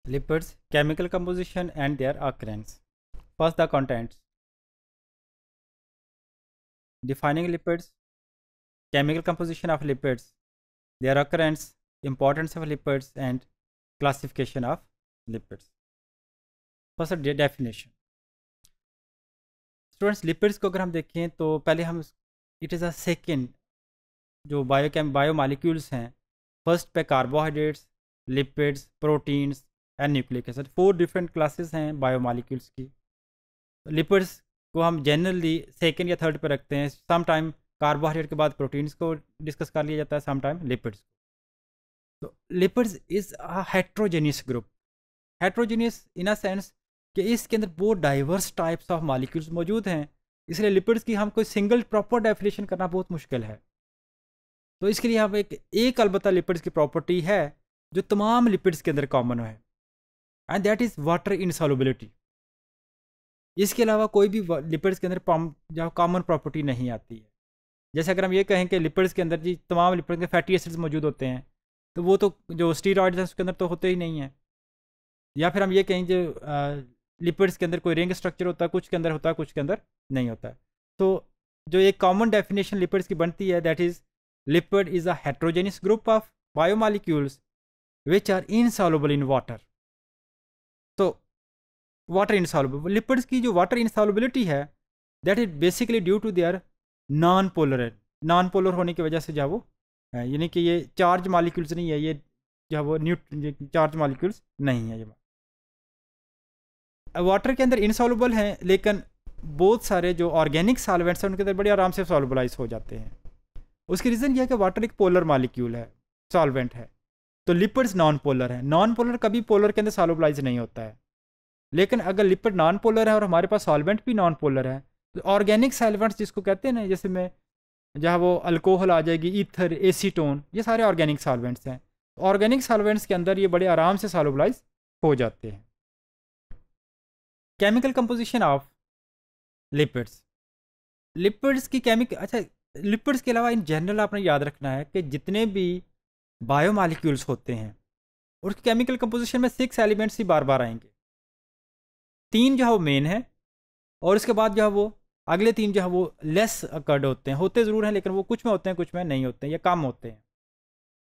Lipids, chemical composition and their occurrence. First, the contents. Defining lipids, chemical composition of lipids, their occurrence, importance of lipids, and classification of lipids. First, the definition. Students lipids को अगर हम देखें तो पहले हम it is a second जो biomolecules हैं, first पे carbohydrates, lipids, proteins and nucleic acid, 4 different classes हैं बायोमॉलिक्यूल्स की। लिपिड्स को हम जनरली सेकेंड या थर्ड पे रखते हैं। सम टाइम कार्बोहाइड्रेट के बाद प्रोटीन्स को डिस्कस कर लिया जाता है, सम टाइम लिपिड्स को। तो lipids is a heterogeneous group. Heterogeneous in a sense कि इसके अंदर बहुत डाइवर्स टाइप्स ऑफ मॉलिक्यूल्स मौजूद हैं, इसलिए लिपिड्स की हम कोई सिंगल प्रॉपर डेफिनेशन करना बहुत मुश्किल है। तो इसके लिए हम एक अलबत्ता लिपिड्स की प्रॉपर्टी है जो तमाम लिपिड्स के अंदर कॉमन है, एंड दैट इज़ वाटर इनसॉल्युबिलिटी। इसके अलावा कोई भी लिपिड्स के अंदर जो कॉमन प्रॉपर्टी नहीं आती है। जैसे अगर हम ये कहें कि लिपिड्स के अंदर जी तमाम लिपिड्स के फैटी एसिड्स मौजूद होते हैं, तो वो तो जो स्टीरॉइड्स हैं उसके अंदर तो होते ही नहीं हैं। या फिर हम ये कहें जो लिपिड्स के अंदर कोई रिंग स्ट्रक्चर होता है, कुछ के अंदर होता है, कुछ के अंदर नहीं होता है। तो जो एक कॉमन डेफिनेशन लिपिड्स की बनती है, that is lipid is a heterogeneous group of biomolecules which are insoluble in water. तो वाटर इनसॉल्युबल लिपिड्स की जो वाटर इनसॉल्युबिलिटी है, that is basically due to their non polar होने की वजह से जो वो है, यानी कि ये चार्ज मॉलिक्यूल्स नहीं है, ये जो वो चार्ज मॉलिक्यूल्स नहीं है। ये वाटर के अंदर इनसॉल्युबल हैं, लेकिन बहुत सारे जो ऑर्गेनिक सॉल्वेंट्स हैं उनके अंदर बड़े आराम से सॉल्युबलाइज हो जाते हैं। उसकी रीज़न यह है कि वाटर एक पोलर मॉलिक्यूल है, सॉल्वेंट है। तो लिपिड्स नॉन पोलर है। नॉन पोलर कभी पोलर के अंदर सॉल्युबलाइज नहीं होता है, लेकिन अगर लिपिड नॉन पोलर है और हमारे पास सॉल्वेंट भी नॉन पोलर है, तो ऑर्गेनिक सॉल्वेंट्स जिसको कहते हैं ना, जैसे में जहाँ वो अल्कोहल आ जाएगी, ईथर, एसीटोन, ये सारे ऑर्गेनिक सॉल्वेंट्स हैं। ऑर्गेनिक सॉल्वेंट्स के अंदर ये बड़े आराम से सॉल्युबलाइज हो जाते हैं। Chemical composition of lipids. Lipids की लिपिड्स के अलावा इन जनरल आपने याद रखना है कि जितने भी बायोमॉलिक्यूल्स होते हैं उसकी केमिकल कंपोजिशन में 6 एलिमेंट्स ही बार बार आएंगे। 3 जो है वो मेन है, और उसके बाद जो है वो अगले 3 जो है वो लेस अकर्ड होते हैं, होते ज़रूर हैं लेकिन वो कुछ में होते हैं, कुछ में नहीं होते हैं, या कम होते हैं।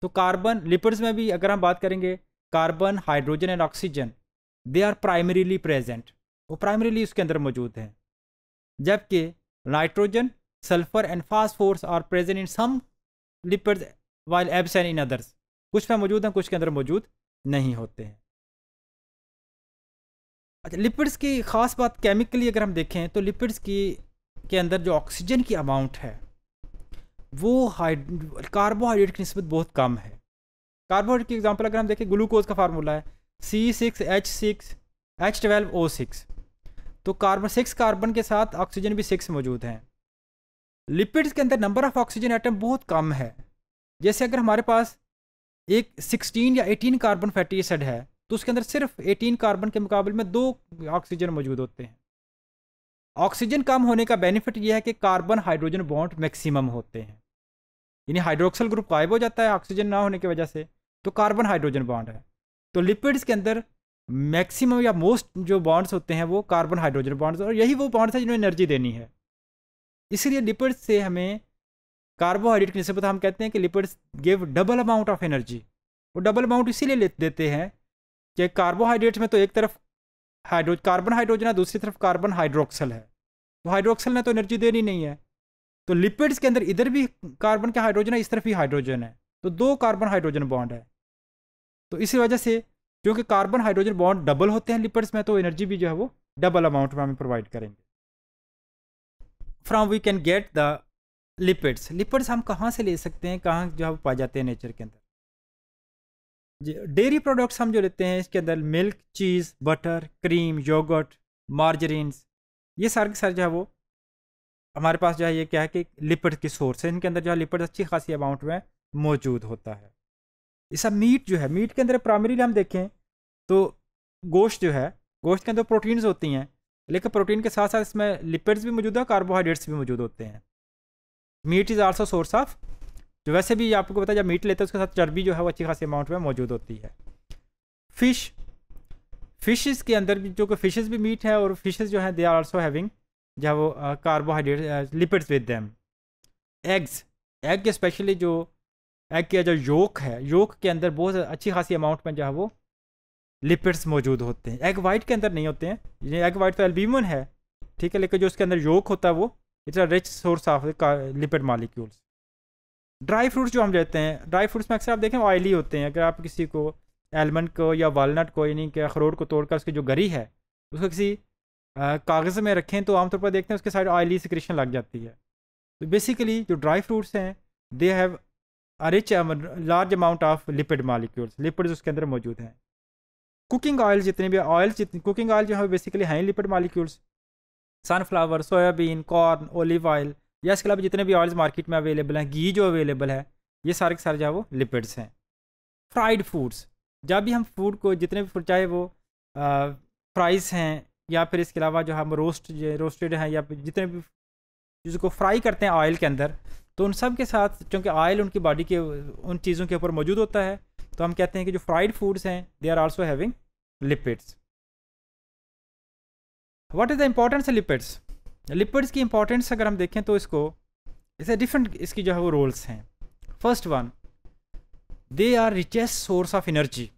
तो कार्बन, लिपिड्स में भी अगर हम बात करेंगे, carbon, hydrogen and oxygen, they are primarily present, वो प्राइमरीली उसके अंदर मौजूद हैं। जबकि nitrogen, sulphur and phosphorus are present in some lipids while absent in others, कुछ में मौजूद हैं, कुछ के अंदर मौजूद नहीं होते हैं। अच्छा, लिपिड्स की ख़ास बात केमिकली अगर हम देखें तो लिपिड्स की के अंदर जो ऑक्सीजन की अमाउंट है वो कार्बोहाइड्रेट की निस्बत बहुत कम है। कार्बोहाइड्रेट की एग्जांपल अगर हम देखें, ग्लूकोज का फार्मूला है C6H6H12O6, तो कार्बन 6 कार्बन के साथ ऑक्सीजन भी 6 मौजूद हैं। लिपिड्स के अंदर नंबर ऑफ ऑक्सीजन एटम बहुत कम है। जैसे अगर हमारे पास एक 16 या 18 कार्बन फैटी एसिड है, तो उसके अंदर सिर्फ 18 कार्बन के मुकाबले में 2 ऑक्सीजन मौजूद होते हैं। ऑक्सीजन कम होने का बेनिफिट यह है कि कार्बन हाइड्रोजन बॉन्ड मैक्सिमम होते हैं, यानी हाइड्रोक्सल ग्रुप गायब हो जाता है ऑक्सीजन ना होने की वजह से, तो कार्बन हाइड्रोजन बॉन्ड है। तो लिपिड्स के अंदर मैक्सिमम या मोस्ट जो बॉन्ड्स होते हैं वो कार्बन हाइड्रोजन बॉन्ड्स, और यही वो बॉन्ड्स हैं जिन्होंने एनर्जी देनी है। इसलिए लिपिड्स से हमें कार्बोहाइड्रेट की निस्बत हम कहते हैं कि lipids give double amount of energy. वो डबल अमाउंट इसीलिए देते हैं कि कार्बोहाइड्रेट्स में तो एक तरफ कार्बन हाइड्रोजन है, दूसरी तरफ कार्बन हाइड्रोक्सल है, तो हाइड्रोक्सल ने तो एनर्जी देनी नहीं है। तो लिपिड्स के अंदर इधर भी कार्बन का हाइड्रोजन है, इस तरफ भी हाइड्रोजन है, तो 2 कार्बन हाइड्रोजन बॉन्ड है। तो इसी वजह से क्योंकि कार्बन हाइड्रोजन बॉन्ड डबल होते हैं लिपिड्स में, तो एनर्जी भी जो है वो डबल अमाउंट में हमें प्रोवाइड करेंगे। From we can get the lipids. Lipids हम कहाँ से ले सकते हैं, कहाँ जो है वो पाए जाते हैं नेचर के अंदर? डेयरी प्रोडक्ट्स हम जो लेते हैं, इसके अंदर मिल्क, चीज़, बटर, क्रीम, योगर्ट, मार्जरीन्स, ये सारे के सारे जो है वो हमारे पास जो है ये क्या है कि लिपिड की सोर्स है। इनके अंदर जो है लिपिड अच्छी खासी अमाउंट में मौजूद होता है। इसका मीट जो है, मीट के अंदर प्राइमरीली हम देखें तो गोश्त जो है, गोश्त के अंदर प्रोटीन्स होती हैं, लेकिन प्रोटीन के साथ साथ इसमें लिपिड्स भी मौजूद है, कार्बोहाइड्रेट्स भी मौजूद होते हैं। Meat is also source of, जो वैसे भी आपको पता है जब मीट लेते हैं उसके साथ चर्बी जो है वो अच्छी खासी अमाउंट में मौजूद होती है। फिश, फिशेस के अंदर भी जो कि फिशेस भी मीट है, और फिशेस जो है दे आर आल्सो हैविंग जो है वो carbohydrate lipids with them. Eggs, egg specially जो एग का जो योक है, योक के अंदर बहुत अच्छी खासी अमाउंट में जो है वो लिपिड्स मौजूद होते हैं। एग वाइट के अंदर नहीं होते हैं, ये एग वाइट तो एल्ब्यूमिन है, ठीक है, लेकिन जो उसके अंदर योक होता है वो it's a rich source of lipid molecules. Dry fruits जो हम लेते हैं, ड्राई फ्रूट्स में अक्सर आप देखें ऑयली होते हैं। अगर आप किसी को एलमंड को या वालनट को यानी कि अखरोट को तोड़कर उसकी जो गरी है उसको किसी कागज़ में रखें तो आमतौर पर देखते हैं उसके साइड ऑयली सिक्रेशन लग जाती है। तो बेसिकली जो ड्राई फ्रूट्स हैं they have a rich large amount of lipid molecules, lipids उसके अंदर मौजूद हैं। कुकिंग ऑयल जितने भी ऑयल्स, जितनी कुकिंग ऑयल जो है बेसिकली हैं lipid molecules. Sunflower, soybean, corn, olive oil, या इसके अलावा जितने भी ऑयल्स मार्केट में अवेलेबल हैं, घी जो अवेलेबल है, ये सारे के सारे जो है वो लिपिड्स हैं। फ्राइड फूड्स, जब भी हम फूड को जितने भी फूड चाहे वो फ्राइज़ हैं या फिर इसके अलावा जो हम रोस्टेड हैं या फिर जितने भी चीज़ों को फ्राई करते हैं ऑयल के अंदर, तो उन सब के साथ चूँकि ऑयल उनकी बॉडी के उन चीज़ों के ऊपर मौजूद होता है, तो हम कहते हैं कि जो फ्राइड फूड्स हैं they are also having lipids. What is the importance of lipids? Lipids की इंपॉर्टेंस अगर हम देखें तो इसको इसे डिफरेंट इसकी जो है वो रोल्स हैं। First one, they are richest source of energy.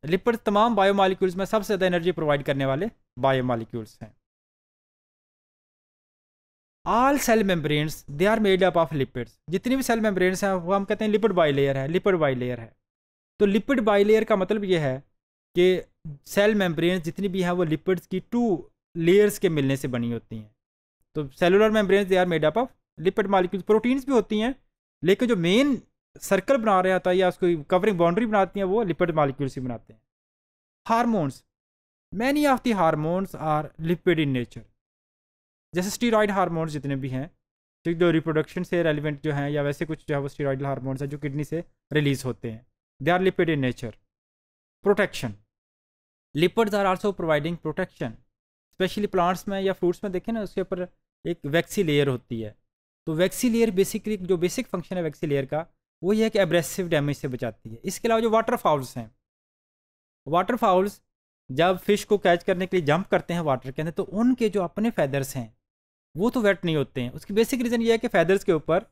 Lipid तमाम बायोमॉलिक्यूल्स में सबसे ज़्यादा एनर्जी प्रोवाइड करने वाले बायोमॉलिक्यूल्स हैं। All cell membranes they are made up of lipids. जितनी भी सेल मेम्ब्रेन्स हैं वो हम कहते हैं लिपिड बाइलेयर है, लिपिड बाइलेयर है। तो लिपिड बाइलेयर का मतलब ये है कि सेल मेम्ब्रेन्स जितनी भी हैं वो लिपिड्स की 2 लेयर्स के मिलने से बनी होती हैं। तो cellular membranes they are made up of lipid molecules. Proteins भी होती हैं, लेकिन जो मेन सर्कल बना रहा होता है या उसको कवरिंग बाउंड्री बनाती हैं वो लिपिड मॉलिक्यूल्स ही बनाते हैं। Hormones, many of the hormones are lipid in nature. जैसे स्टीरॉयड हार्मोन्स जितने भी हैं, ठीक, जो रिप्रोडक्शन से रेलिवेंट जो हैं या वैसे कुछ जो है वो स्टीरॉयडल हार्मोन्स हैं जो किडनी से रिलीज होते हैं, they are lipid in nature. Protection, lipids are also providing protection. Especially plants में या फ्रूट्स में देखें ना, उसके ऊपर एक वैक्सी लेयर होती है। तो वैक्सी लेयर बेसिकली जो बेसिक फंक्शन है वैक्सी लेयर का वो ये है कि एब्रेसिव डैमेज से बचाती है। इसके अलावा जो वाटर फाउल्स हैं, वाटर फाउल्स जब फिश को कैच करने के लिए जंप करते हैं वाटर के अंदर, तो उनके जो अपने फैदर्स हैं वो तो वेट नहीं होते हैं। उसकी बेसिक रीज़न ये है कि फैदर्स के ऊपर,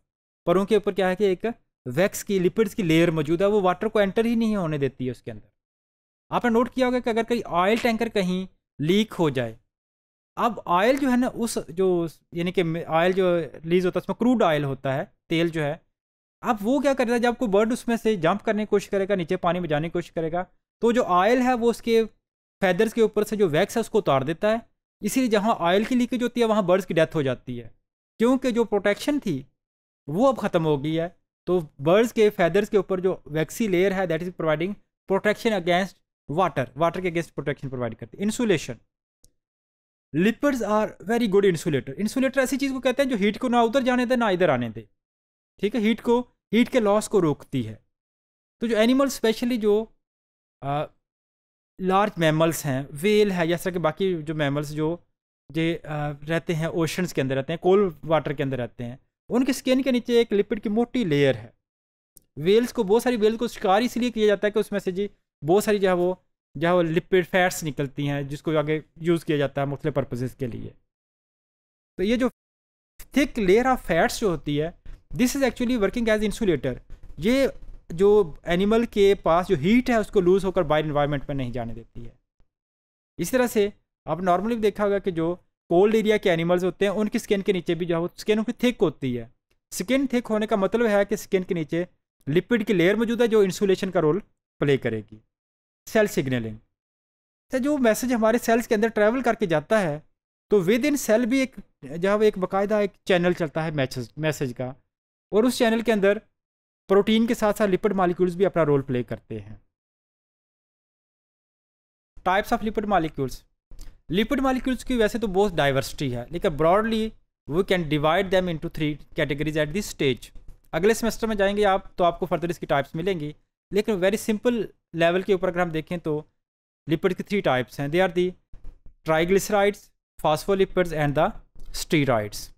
परों के ऊपर क्या है कि एक वैक्स की लिपिड्स की लेयर मौजूद है, वो वाटर को एंटर ही नहीं होने देती है उसके अंदर। आपने नोट किया होगा कि अगर कहीं ऑयल टैंकर कहीं लीक हो जाए, अब ऑयल जो है ना उस जो यानी कि ऑयल जो रिलीज होता है उसमें क्रूड ऑयल होता है, तेल जो है, अब वो क्या करेगा जब कोई बर्ड उसमें से जंप करने की कोशिश करेगा, नीचे पानी में जाने की कोशिश करेगा, तो जो ऑयल है वो उसके फैदर्स के ऊपर से जो वैक्स है उसको उतार देता है। इसीलिए जहाँ ऑयल की लीकेज होती है वहाँ बर्ड्स की डेथ हो जाती है, क्योंकि जो प्रोटेक्शन थी वो अब ख़त्म हो गई है। तो बर्ड्स के फैदर्स के ऊपर जो वैक्सी लेयर है that is providing protection against water, water के अगेंस्ट प्रोटेक्शन प्रोवाइड करती है। Insulation, lipids are very good insulator. Insulator ऐसी चीज़ को कहते हैं जो हीट को ना उधर जाने दे ना इधर आने दे, ठीक है, हीट के लॉस को रोकती है। तो जो एनिमल स्पेशली जो लार्ज मैमल्स हैं, वेल है, जैसा कि बाकी जो मैमल्स जो रहते हैं ओशंस के अंदर रहते हैं, कोल्ड वाटर के अंदर रहते हैं, उनके स्किन के नीचे एक लिपिड की मोटी लेयर है। वेल्स को, बहुत सारी वेल्स को शिकार इसलिए किया जाता है कि उसमें से जी बहुत सारी जो है वो लिपिड फैट्स निकलती हैं जिसको आगे यूज़ किया जाता है मुख्तलिफ पर्पसेस के लिए। तो ये जो थिक लेयर ऑफ फैट्स जो होती है this is actually working as insulator. ये जो एनिमल के पास जो हीट है उसको लूज़ होकर बाहर इन्वायरमेंट में नहीं जाने देती है। इस तरह से आप नॉर्मली देखा होगा कि जो कोल्ड एरिया के एनिमल्स होते हैं उनकी स्किन के नीचे भी जो है स्किन उनकी थिक होती है। स्किन थिक होने का मतलब है कि स्किन के नीचे लिपिड की लेयर मौजूद है जो इंसुलेशन का रोल प्ले करेगी। सेल सिग्नलिंग, तो जो मैसेज हमारे सेल्स के अंदर ट्रैवल करके जाता है तो विद इन सेल भी एक जहाँ एक बाकायदा एक चैनल चलता है मैसेज का, और उस चैनल के अंदर प्रोटीन के साथ साथ लिपिड मॉलिक्यूल्स भी अपना रोल प्ले करते हैं। Types of lipid molecules, lipid molecules की वैसे तो बहुत डाइवर्सिटी है, लेकिन broadly we can divide them into 3 categories at this stage. अगले सेमेस्टर में जाएंगे आप तो आपको फर्दर इसकी टाइप्स मिलेंगी, लेकिन वेरी सिंपल लेवल के ऊपर अगर हम देखें तो लिपिड की 3 टाइप्स हैं। They are the triglycerides, phospholipids and the steroids.